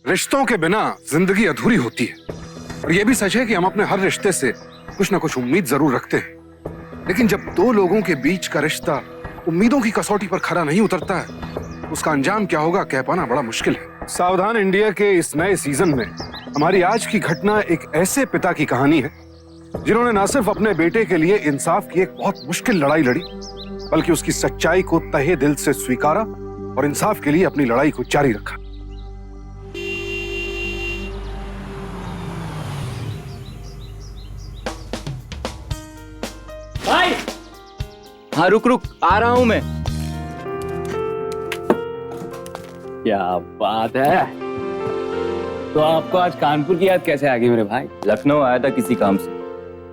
रिश्तों के बिना जिंदगी अधूरी होती है, और यह भी सच है कि हम अपने हर रिश्ते से कुछ ना कुछ उम्मीद जरूर रखते हैं। लेकिन जब दो लोगों के बीच का रिश्ता उम्मीदों की कसौटी पर खरा नहीं उतरता है, उसका अंजाम क्या होगा कह पाना बड़ा मुश्किल है। सावधान इंडिया के इस नए सीजन में हमारी आज की घटना एक ऐसे पिता की कहानी है जिन्होंने न सिर्फ अपने बेटे के लिए इंसाफ की एक बहुत मुश्किल लड़ाई लड़ी, बल्कि उसकी सच्चाई को तहे दिल से स्वीकारा और इंसाफ के लिए अपनी लड़ाई को जारी रखा। भाई, हाँ रुक रुक, आ रहा हूं मैं। क्या बात है। तो आपको आज कानपुर की याद कैसे आ गई मेरे भाई? लखनऊ आया था किसी काम से,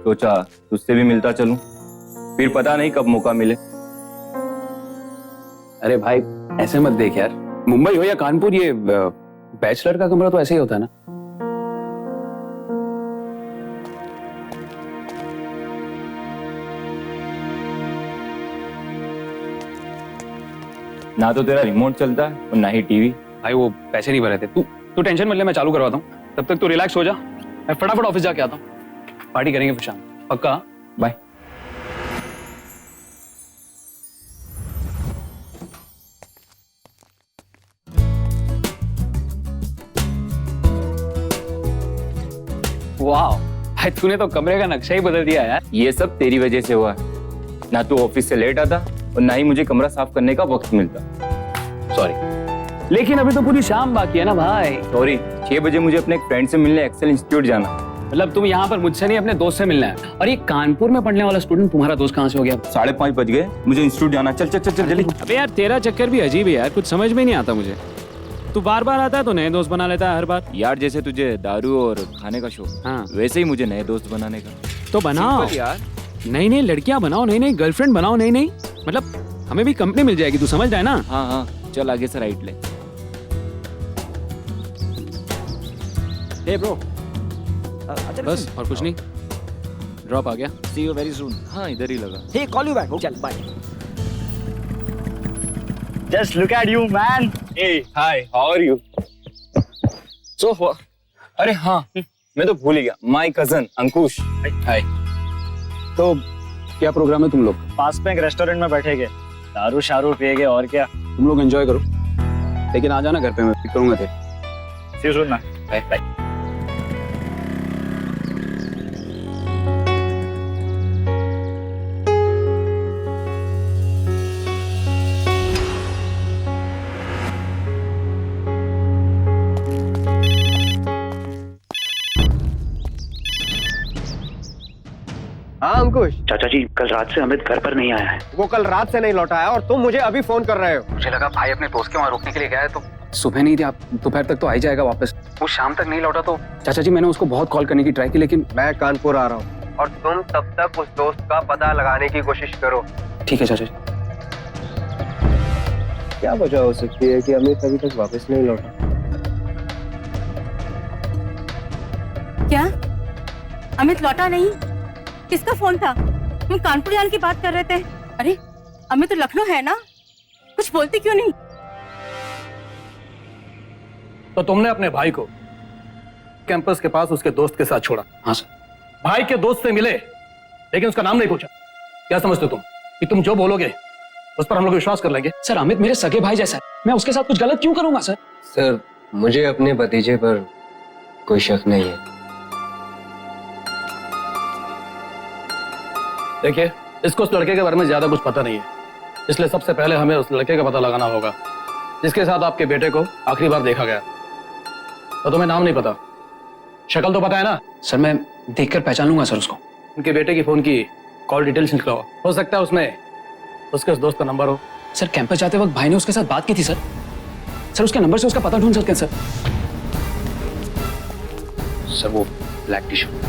सोचा तुझसे भी मिलता चलूं, फिर पता नहीं कब मौका मिले। अरे भाई ऐसे मत देख यार, मुंबई हो या कानपुर, ये बैचलर का कमरा तो ऐसे ही होता है ना। ना तो तेरा रिमोट चलता है और ना ही टीवी। भाई वो पैसे नहीं भरे थे। तू टेंशन मत ले, मैं चालू करवाता हूँ। तब तक तू रिलैक्स हो जा, मैं फटाफट ऑफिस जाके आता हूँ। पार्टी करेंगे फिर शाम, पक्का? बाय। वाह भाई, तूने तो कमरे का नक्शा ही बदल दिया यार। ये सब तेरी वजह से हुआ है। ना तू ऑफिस से लेट आता और ना ही मुझे कमरा साफ करने का वक्त मिलता। सॉरी, लेकिन अभी तो पूरी शाम बाकी है ना भाई। सॉरी, 6 बजे मुझे अपने एक फ्रेंड से मिलने एक्सेल इंस्टीट्यूट जाना। मतलब तुम यहाँ पर मुझसे नहीं अपने दोस्त से मिलना है। और ये कानपुर में पढ़ने वाला स्टूडेंट तुम्हारा दोस्त कहाँ से हो गया? 5:30 बज गए, मुझे इंस्टीट्यूट जाना। चल चल चल चल जल्दी। अबे यार तेरा चक्कर भी अजीब है यार, कुछ समझ में नहीं आता मुझे। तू बार बार आता है तो नए दोस्त बना लेता है हर बार। यार जैसे तुझे दारू और खाने का शौक, हाँ वैसे ही मुझे नए दोस्त बनाने का। तो बनाओ यार, नई नई लड़कियां बनाओ, नई नई गर्लफ्रेंड बनाओ, नई नई, मतलब हमें भी कंपनी मिल जाएगी, तू समझ रहा है ना? हाँ हाँ, चल आगे से राइट ले। हे ब्रो, बस और कुछ नहीं, ड्रॉप आ गया। सी यू वेरी सून। हाँ इधर ही लगा। Hey, call you back. चल, bye. Just look at you, man. Hey, hi, how are you? So, अरे हाँ, मैं तो भूल ही गया। My cousin अंकुश। हाय। तो क्या प्रोग्राम है तुम लोग? पास में एक रेस्टोरेंट में बैठेंगे, दारू शारू पिएंगे और क्या। तुम लोग एंजॉय करो, लेकिन आ जाना घर पे, मैं पिक करूंगा तेरे। See you soon, man. Bye bye. हाँ अंकुश, चाचा जी कल रात से अमित घर पर नहीं आया है। वो कल रात से नहीं लौटा है और तुम मुझे अभी फोन कर रहे हो। मुझे लगा भाई अपने दोस्त के वहाँ रोकने के लिए गया है, तो सुबह नहीं थी, आप दोपहर तक तो आ ही जाएगा वापस। वो शाम तक नहीं लौटा तो चाचा जी मैंने उसको बहुत कॉल करने की ट्राई की, लेकिन मैं कानपुर आ रहा हूँ और तुम तब तक उस दोस्त का पता लगाने की कोशिश करो। ठीक है चाचा जी। क्या वजह हो सकती है कि अमित अभी तक वापस नहीं लौटा? क्या अमित लौटा नहीं? किसका फोन था? हम कानपुर जाने की बात कर रहे थे। अरे अमित तो लखनऊ है ना, कुछ बोलती क्यों नहीं? तो तुमने अपने भाई को कैंपस के पास उसके दोस्त के साथ छोड़ा? हाँ सर। भाई के दोस्त से मिले लेकिन उसका नाम नहीं पूछा। क्या समझते हो तुम कि तुम जो बोलोगे उस पर हम लोग विश्वास कर लेंगे? सर अमित मेरे सगे भाई जैसा है, मैं उसके साथ कुछ गलत क्यों करूंगा सर? सर मुझे अपने भतीजे पर कोई शक नहीं है। देखिए, इसको उस लड़के के बारे में ज्यादा कुछ पता नहीं है, इसलिए सबसे पहले हमें उस लड़के का पता लगाना होगा जिसके साथ आपके बेटे को आखिरी बार देखा गया। तो तुम्हें नाम नहीं पता, शक्ल तो पता है ना? सर मैं देखकर पहचान लूंगा सर उसको। उनके बेटे की फोन की कॉल डिटेल्स निकलवाओ, हो सकता है उसमें उसके उस दोस्त का नंबर हो। सर कैंपस जाते वक्त भाई ने उसके साथ बात की थी सर। सर उसके नंबर से उसका पता ढूंढ सकते हैं सर। सर वो ब्लैक टी शर्ट।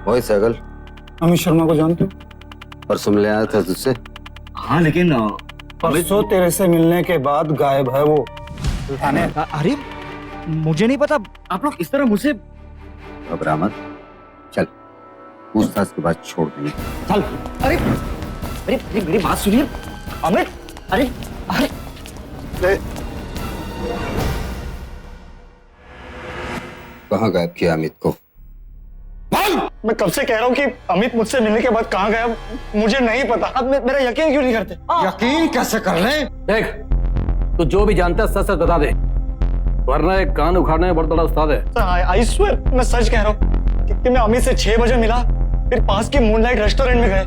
वही सैगल, अमित शर्मा को जानते हो? परसों मिलने आया था तुझसे। हाँ लेकिन परसों तेरे से मिलने के बाद गायब है वो। अरे मुझे नहीं पता, आप लोग इस तरह मुझसे। घबरा मत, चल पूछताछ के बाद छोड़ देंगे। चल। अरे अरे मेरी बात सुनिए अमित। अरे अरे कहाँ गायब किया अमित को? मैं कब से कह रहा हूँ कि अमित मुझसे मिलने के बाद कहाँ गया, मुझे नहीं पता। अब मेरा यकीन क्यों नहीं करते? यकीन कैसे कर ले? देख, तू जो भी जानता है सच सच बता दे, वरना एक कान उखाड़ने में बहुत बड़ा उस्ताद है। आई स्वेयर, मैं सच कह रहा हूँ कि मैं अमित से 6 बजे मिला, फिर पास की मूनलाइट रेस्टोरेंट में गए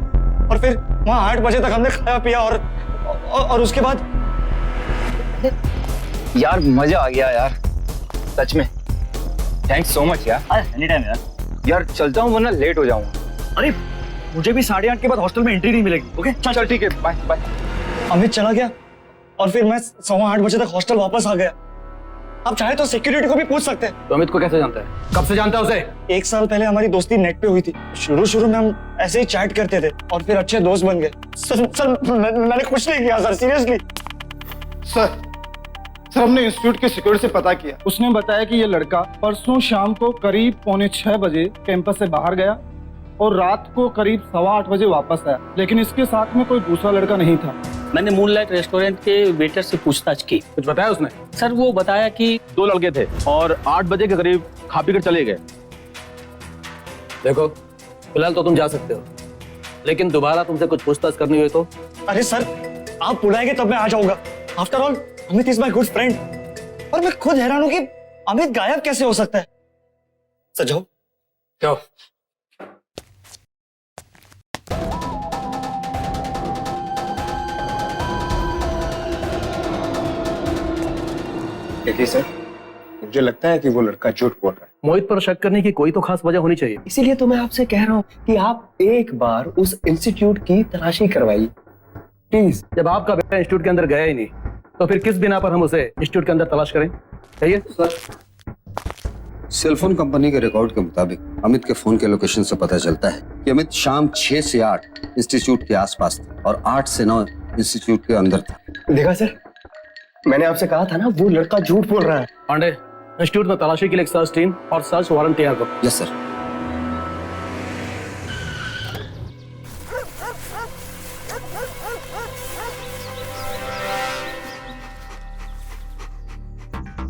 और फिर वहाँ 8 बजे तक हमने खाया पिया और उसके बाद यार मजा आ गया यार, सच में थैंक्स सो मच यार। एनी टाइम यार। यार चलता हूँ वरना लेट हो जाऊंगा। अरे मुझे भी 8:30 के बाद हॉस्टल में एंट्री नहीं मिलेगी। ओके चल ठीक है, बाय बाय। अमित चला गया और फिर मैं 8:15 बजे तक हॉस्टल वापस आ गया। आप चाहे तो सिक्योरिटी को भी पूछ सकते हैं। तो अमित को कैसे जानता है? कब से जानता है उसे? 1 साल पहले हमारी दोस्ती नेट पे हुई थी। शुरू में हम ऐसे ही चैट करते थे और फिर अच्छे दोस्त बन गए। सर मैंने कुछ नहीं किया सर, सीरियसली। सर हमने इंस्टीट्यूट के सिक्योरिटी से पता किया, उसने बताया कि ये लड़का परसों शाम को करीब 5:45 बजे कैंपस से बाहर गया और रात को करीब 7:15 बजे वापस आया, लेकिन इसके साथ में कोई दूसरा लड़का नहीं था। मैंने मूनलाइट रेस्टोरेंट के वेटर से पूछताछ की। कुछ बताया उसने? सर वो बताया कि 2 लड़के थे और 8 बजे के करीब खा पी कर चले गए। देखो, फिलहाल तो तुम जा सकते हो, लेकिन दोबारा तुमसे कुछ पूछताछ करनी हुई तो? अरे सर, आप बुलाएंगे तब मैं आ जाऊंगा। After all Amit is my good friend. और मैं खुद हैरान हूं कि अमित गायब कैसे हो सकता है। सर जाओ। जाओ। देखिए सर, मुझे लगता है कि वो लड़का झूठ बोल रहा है। मोहित पर शक करने की कोई तो खास वजह होनी चाहिए। इसीलिए तो मैं आपसे कह रहा हूँ कि आप एक बार उस इंस्टीट्यूट की तलाशी करवाइए प्लीज। जब आपका बेटा इंस्टीट्यूट के अंदर गया ही नहीं, तो फिर किस बिना पर हम उसे इंस्टीट्यूट के अंदर तलाश करें? चाहिए सर, सेलफोन कंपनी के रिकॉर्ड के मुताबिक अमित के फोन के लोकेशन से पता चलता है कि अमित शाम 6 से 8 इंस्टीट्यूट के आसपास था और 8 से 9 इंस्टीट्यूट के अंदर था। देखा सर, मैंने आपसे कहा था ना वो लड़का झूठ बोल रहा है। पांडे, इंस्टीट्यूट में तलाशी के लिए एक सर्च टीम और सर्च वारंट तैयार करो। Yes sir.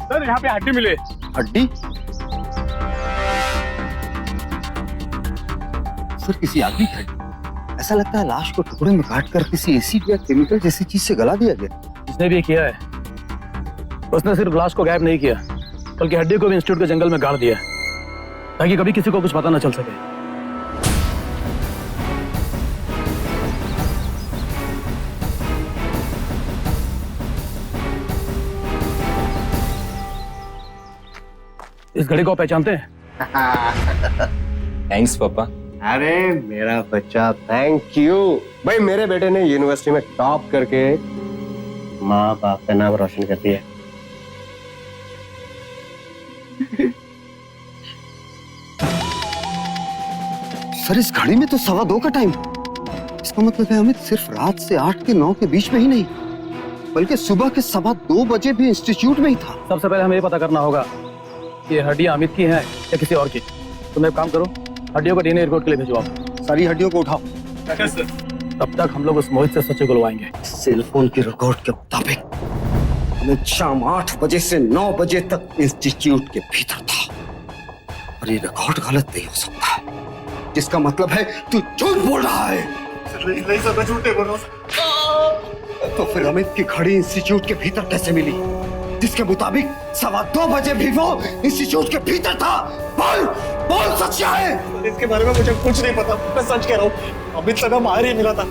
सर यहाँ पे हड्डी मिले। हड्डी? सर किसी आदमी की हड्डी? ऐसा लगता है लाश को टुकड़े में काट कर किसी एसिड या केमिकल जैसी चीज से गला दिया गया। जिसने भी किया है उसने सिर्फ लाश को गायब नहीं किया, बल्कि हड्डी को भी इंस्टीट्यूट के जंगल में गाड़ दिया, ताकि कभी किसी को कुछ पता न चल सके। इस घड़ी को पहचानते हैं? थैंक्स पापा। अरे मेरा बच्चा, थैंक यू भाई। मेरे बेटे ने यूनिवर्सिटी में टॉप करके माँ बाप का नाम रोशन कर दिया। सर इस घड़ी में तो 2:15 का टाइम। इसका मतलब है अमित सिर्फ रात से 8 के 9 के बीच में ही नहीं, बल्कि सुबह के 2:15 बजे भी इंस्टीट्यूट में ही था। सबसे पहले हमें ये पता करना होगा कि ये हड्डियां अमित की हैं या किसी और की। तुम एक काम करो, हड्डियों को डीएनए रिपोर्ट के लिए भिजवाओ। सारी हड्डियों को उठाओ। तब तक हम लोग उस मोहित से सच गुलवाएंगे। सेलफोन के रिकॉर्ड के मुताबिक अमित शाम 8 बजे से 9 बजे तक इंस्टीट्यूट के भीतर था और ये रिकॉर्ड गलत नहीं हो सकता, जिसका मतलब है तू झूठ बोल रहा है। नहीं सर, मैं झूठ नहीं बोल रहा। तो फिर अमित की घड़ी इंस्टीट्यूट के भीतर कैसे मिली, जिसके मुताबिक 2:15 बजे भी वो इंस्टीट्यूट के भीतर था? बोल सच क्या है? इसके बारे में मुझे कुछ नहीं पता, मैं सच कह रहा हूँ। अमित से मैं बाहर ही मिला था,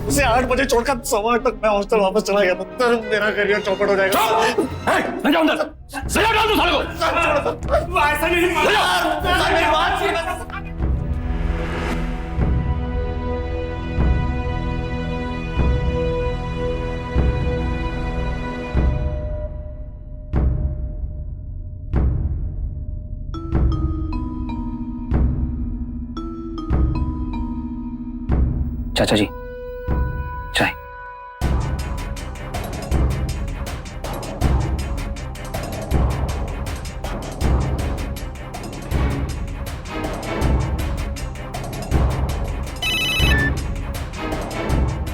उसे 8 बजे छोड़कर 8:15 तक मैं हॉस्टल वापस चला गया था। तो मेरा करियर चौपट हो जाएगा। ऐसा नहीं, मेरी बात सुनो। चाचा जी, चाय।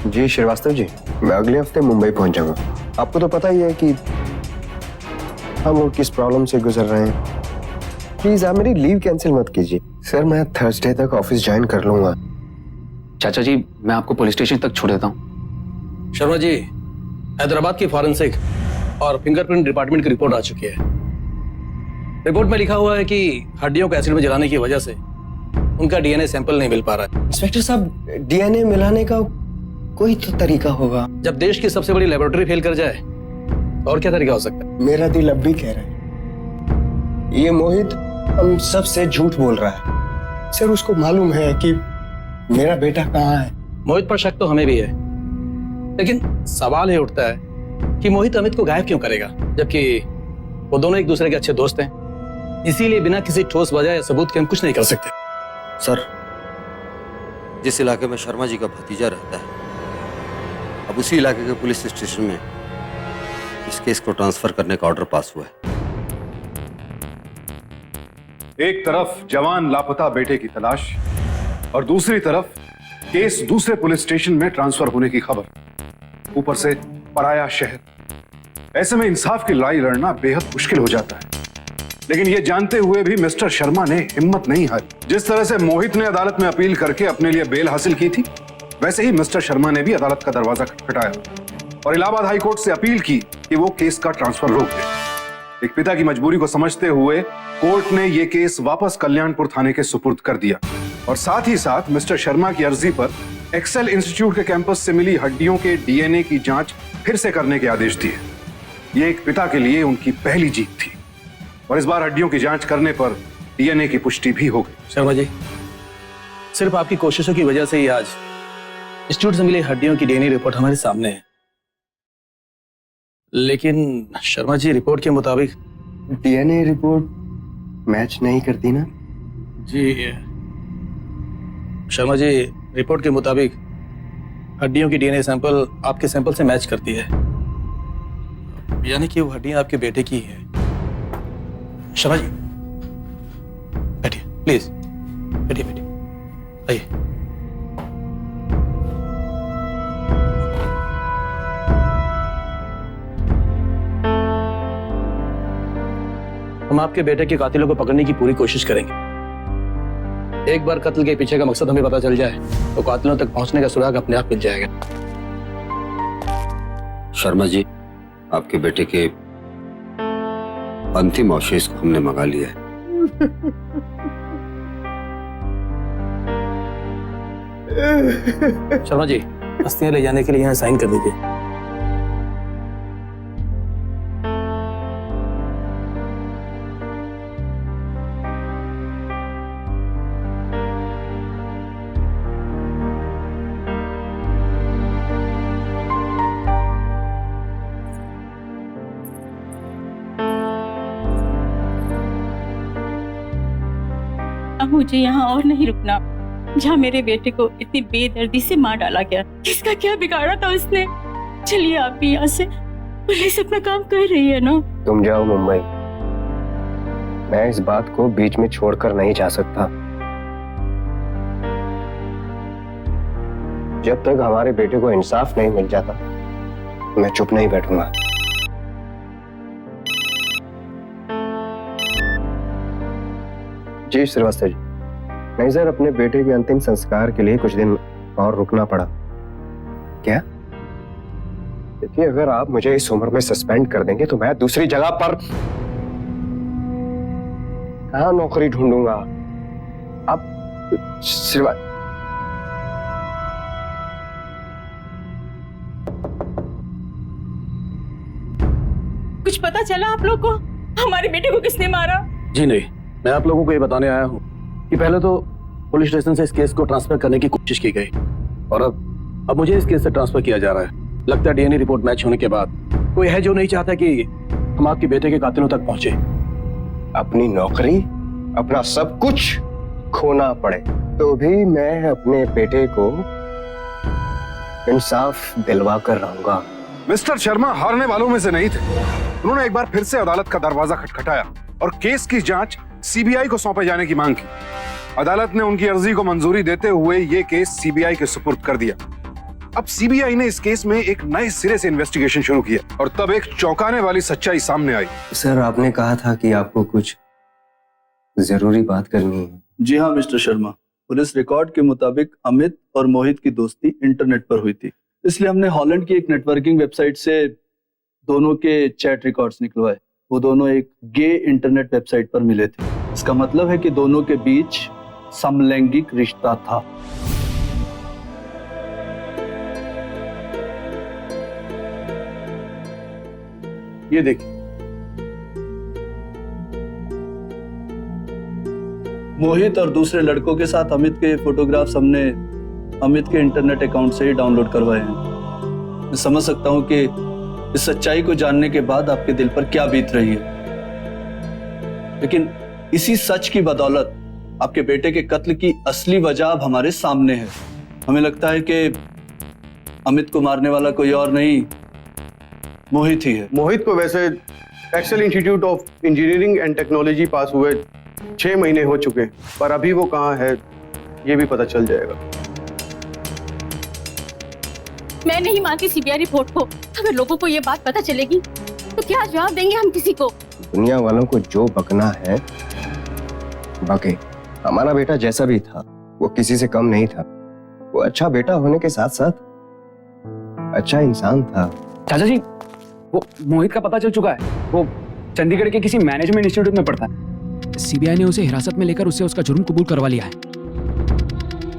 जी श्रीवास्तव जी, मैं अगले हफ्ते मुंबई पहुंच जाऊंगा। आपको तो पता ही है कि हम लोग किस प्रॉब्लम से गुजर रहे हैं। प्लीज आप मेरी लीव कैंसिल मत कीजिए। सर मैं थर्सडे तक ऑफिस ज्वाइन कर लूंगा। चाचा जी, मैं आपको पुलिस स्टेशन तक छोड़ देता हूँ। शर्मा जी, हैदराबाद की फॉरेंसिक और फिंगरप्रिंट डिपार्टमेंट की रिपोर्ट आ चुकी है। रिपोर्ट में लिखा हुआ है कि हड्डियों को एसिड में जलाने की वजह से उनका डीएनए सैंपल नहीं मिल पा रहा है। इंस्पेक्टर साहब, डीएनए मिलाने का कोई तो तरीका होगा। जब देश की सबसे बड़ी लेबोरेटरी फेल कर जाए और क्या तरीका हो सकता है? मेरा दिल अब भी कह रहा है ये मोहित हम सब से झूठ बोल रहा है। सर उसको मालूम है कि मेरा बेटा कहाँ है। मोहित पर शक तो हमें भी है, लेकिन सवाल ये उठता है कि मोहित अमित को गायब क्यों करेगा, जबकि वो दोनों एक दूसरे के अच्छे दोस्त हैं। इसीलिए बिना किसी ठोस वजह या सबूत के हम कुछ नहीं कर सकते। सर, जिस इलाके में शर्मा जी का भतीजा रहता है, अब उसी इलाके के पुलिस स्टेशन में इस केस को ट्रांसफर करने का ऑर्डर पास हुआ है। एक तरफ जवान लापता बेटे की तलाश और दूसरी तरफ केस दूसरे पुलिस स्टेशन में ट्रांसफर होने की खबर, ऊपर से पराया शहर। ऐसे में इंसाफ की लड़ाई लड़ना बेहद मुश्किल हो जाता है। लेकिन यह जानते हुए भी मिस्टर शर्मा ने हिम्मत नहीं हारी। जिस तरह से मोहित ने अदालत में अपील करके अपने लिए बेल हासिल की थी, वैसे ही मिस्टर शर्मा ने भी अदालत का दरवाजा खटखटाया और इलाहाबाद हाई कोर्ट से अपील की कि वो केस का ट्रांसफर रोक दे। एक पिता की मजबूरी को समझते हुए कोर्ट ने यह केस वापस कल्याणपुर थाने के सुपुर्द कर दिया और साथ ही साथ मिस्टर शर्मा की अर्जी पर एक्सेल इंस्टीट्यूट के कैंपस से मिली हड्डियों के डीएनए की जांच फिर से करने के आदेश दिए। ये एक पिता के लिए उनकी पहली जीत थी और इस बार हड्डियों की जांच करने पर डीएनए की पुष्टि भी हो गई। शर्मा जी, सिर्फ आपकी कोशिशों की वजह से ही आज इंस्टीट्यूट से मिली हड्डियों की डीएनए रिपोर्ट हमारे सामने है। लेकिन शर्मा जी, रिपोर्ट के मुताबिक डीएनए रिपोर्ट मैच नहीं करती ना? जी शर्मा जी, रिपोर्ट के मुताबिक हड्डियों की डीएनए सैंपल आपके सैंपल से मैच करती है, यानी कि वो हड्डियां आपके बेटे की है। शर्मा जी, बैठिए प्लीज, बैठिए बैठिए, आइए। हम आपके बेटे के कातिलों को पकड़ने की पूरी कोशिश करेंगे। एक बार कत्ल के पीछे का मकसद हमें पता चल जाए तो कातिलों तक पहुंचने का सुराग अपने आप मिल जाएगा। शर्मा जी, आपके बेटे के अंतिम अवशेष को हमने मंगा लिया है। शर्मा जी, अस्थियां ले जाने के लिए यहाँ साइन कर दीजिए। अब मुझे यहाँ और नहीं रुकना, जहाँ मेरे बेटे को इतनी बेदर्दी से मार डाला गया। किसका क्या बिगाड़ा था उसने? चलिए आप भी यहाँ से, पुलिस अपना काम कर रही है ना। तुम जाओ मुंबई, मैं इस बात को बीच में छोड़कर नहीं जा सकता। जब तक हमारे बेटे को इंसाफ नहीं मिल जाता, मैं चुप नहीं बैठूंगा। जी श्रीवास्तव जी। नहीं सर, अपने बेटे के अंतिम संस्कार के लिए कुछ दिन और रुकना पड़ा। क्या? देखिए, अगर आप मुझे इस उम्र में सस्पेंड कर देंगे तो मैं दूसरी जगह पर कहाँ नौकरी ढूंढूंगा। आप कुछ पता चला आप लोग को हमारे बेटे को किसने मारा? जी नहीं, मैं आप लोगों को ये बताने आया हूँ कि पहले तो पुलिस स्टेशन से इस केस को ट्रांसफर करने की कोशिश की गई और अब मुझे इस केस से ट्रांसफर किया जा रहा है। लगता है डीएनए रिपोर्ट मैच होने के बाद कोई है जो नहीं चाहता कि हम आपके बेटे के कातिलों तक पहुंचे। अपनी नौकरी, अपना सब कुछ खोना पड़े तो भी मैं अपने बेटे को इंसाफ दिलवा कर रहूंगा। मिस्टर शर्मा हारने वालों में से नहीं थे। उन्होंने एक बार फिर से अदालत का दरवाजा खटखटाया और केस की जांच सीबीआई को सौंपे जाने की मांग की। अदालत ने उनकी अर्जी को मंजूरी देते हुए ये केस सीबीआई के सुपुर्द कर दिया। अब सीबीआई ने इस केस में एक नए सिरे से इन्वेस्टिगेशन शुरू किया और तब एक चौंकाने वाली सच्चाई सामने आई। सर आपने कहा था कि आपको कुछ जरूरी बात करनी है। जी हाँ मिस्टर शर्मा, पुलिस रिकॉर्ड के मुताबिक अमित और मोहित की दोस्ती इंटरनेट पर हुई थी, इसलिए हमने हॉलैंड की एक नेटवर्किंग वेबसाइट से दोनों के चैट रिकॉर्ड्स निकलवाए। वो दोनों एक गे इंटरनेट वेबसाइट पर मिले थे। इसका मतलब है कि दोनों के बीच समलैंगिक रिश्ता था। ये देखिए, मोहित और दूसरे लड़कों के साथ अमित के फोटोग्राफ्स हमने अमित के इंटरनेट अकाउंट से ही डाउनलोड करवाए हैं। मैं समझ सकता हूं कि इस सच्चाई को जानने के बाद आपके दिल पर क्या बीत रही है, लेकिन इसी सच की बदौलत आपके बेटे के कत्ल की असली वजह अब हमारे सामने है। हमें लगता है कि अमित को मारने वाला कोई और नहीं, मोहित ही है। मोहित को वैसे Excel Institute of Engineering and Technology pass हुए 6 महीने हो चुके, पर अभी वो कहाँ है ये भी पता चल जाएगा। मैं नहीं मानती सीबीआई रिपोर्ट को। अगर लोगों को ये बात पता चलेगी तो क्या जवाब देंगे हम किसी को? दुनिया वालों को जो बकना है बके। हमारा बेटा जैसा भी था वो किसी से कम नहीं था। वो अच्छा बेटा होने के साथ साथ अच्छा इंसान था। चाचा जी, वो मोहित का पता चल चुका है। वो चंडीगढ़ के किसी मैनेजमेंट इंस्टीट्यूट में पढ़ता है। सीबीआई ने उसे हिरासत में लेकर उससे उसका जुर्म कबूल करवा लिया है।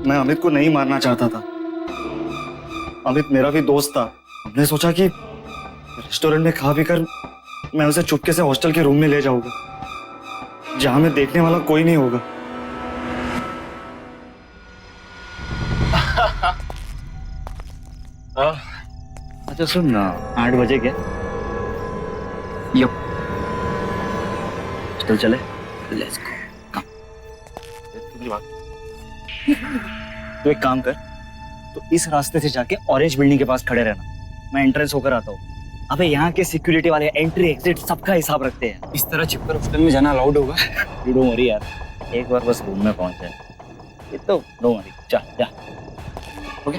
मैं अमित को नहीं मारना चाहता था। अमित मेरा भी दोस्त था। हमने सोचा कि रेस्टोरेंट में खा पी कर मैं उसे चुपके से हॉस्टल के रूम में ले जाऊंगा, जहां में देखने वाला कोई नहीं होगा। अच्छा सुन ना, 8 बजे क्या चल चले, लेट्स गो। तो एक काम कर, तो इस रास्ते से जाके ऑरेंज बिल्डिंग के पास खड़े रहना, मैं एंट्रेंस होकर आता हूँ। अबे यहाँ के सिक्योरिटी वाले एंट्री एग्जिट सबका हिसाब रखते हैं। इस तरह छिपकर हॉस्टल में जाना अलाउड होगा? डोंट वरी यार, एक बार बस रूम में पहुंच जाए ये तो डोंट वरी। चल जा। ओके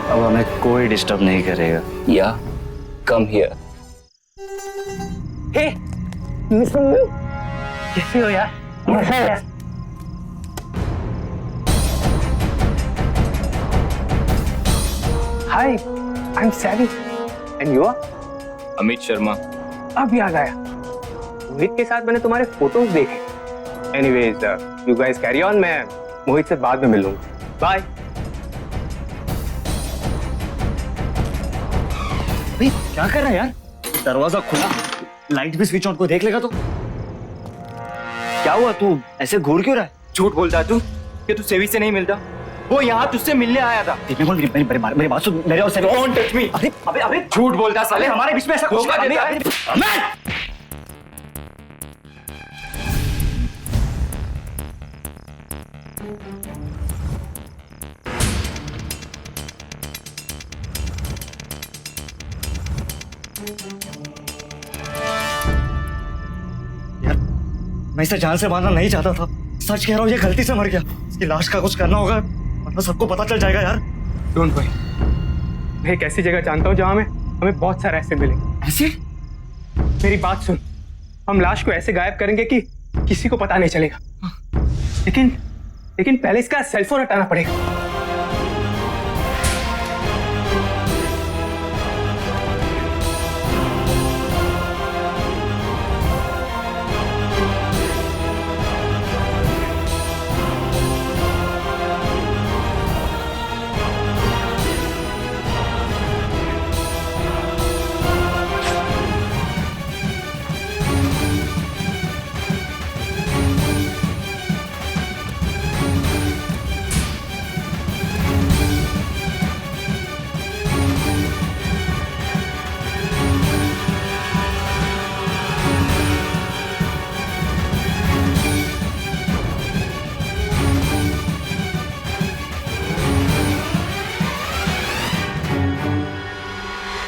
अब हमें कोई डिस्टर्ब नहीं करेगा। या कम हियर। हे कैसे हो यार? कैसे है? Hi, I am Savi and you are? Amit Sharma. अब याद आया, मोहित के साथ मैंने तुम्हारे फोटोज देखे। Anyways you guys carry on, मैं मोहित से बाद में मिलूंगा। बाय। क्या कर रहा है यार? दरवाजा खुला, लाइट भी स्विच ऑन, को देख लेगा तो क्या हुआ? तू ऐसे घूर क्यों रहा है? झूठ बोलता है तू कि तू सेवी से नहीं मिलता। वो यहाँ तुझसे मिलने आया था। मेरी बात सुन, मेरे और सेवी। Don't touch me. अबे अबे अबे झूठ बोलता है साले। हमारे बीच में ऐसा कुछ नहीं है। यार मैं इसे जान से मारना नहीं चाहता था। सच कह रहा हूँ, ये गलती से मर गया। इसकी लाश का कुछ करना होगा वरना सबको पता चल जाएगा यार। डोंट वरी, मैं एक ऐसी जगह जानता हूँ जहाँ में हमें बहुत सारे ऐसे मिलेंगे। ऐसे? मेरी बात सुन, हम लाश को ऐसे गायब करेंगे कि किसी को पता नहीं चलेगा। लेकिन पहले इसका सेलफोन हटाना पड़ेगा।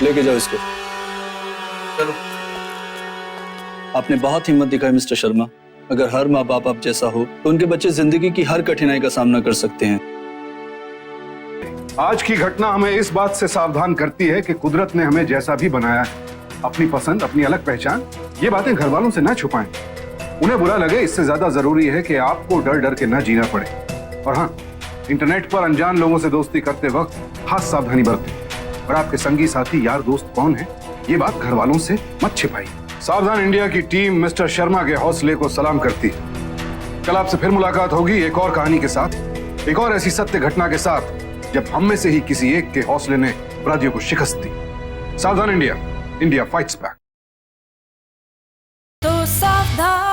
लेके जाओ इसको। चलो। आपने बहुत हिम्मत दिखाई मिस्टर शर्मा। अगर हर माँ बाप आप जैसा हो तो उनके बच्चे जिंदगी की हर कठिनाई का सामना कर सकते हैं। आज की घटना हमें इस बात से सावधान करती है कि कुदरत ने हमें जैसा भी बनाया है, अपनी पसंद, अपनी अलग पहचान, ये बातें घर वालों से ना छुपाएं। उन्हें बुरा लगे इससे ज्यादा जरूरी है कि आपको डर डर के ना जीना पड़े। और हाँ, इंटरनेट पर अनजान लोगों से दोस्ती करते वक्त खास सावधानी बरतें। और आपके संगी साथी यार दोस्त कौन है, ये बात घर वालों से मत छिपाइए। सावधान इंडिया की टीम मिस्टर शर्मा के हौसले को सलाम करती है। कल आपसे फिर मुलाकात होगी एक और कहानी के साथ, एक और ऐसी सत्य घटना के साथ जब हम में से ही किसी एक के हौसले ने अपराधियों को शिकस्त दी। सावधान इंडिया, इंडिया फाइट्स बैक। तो सावधान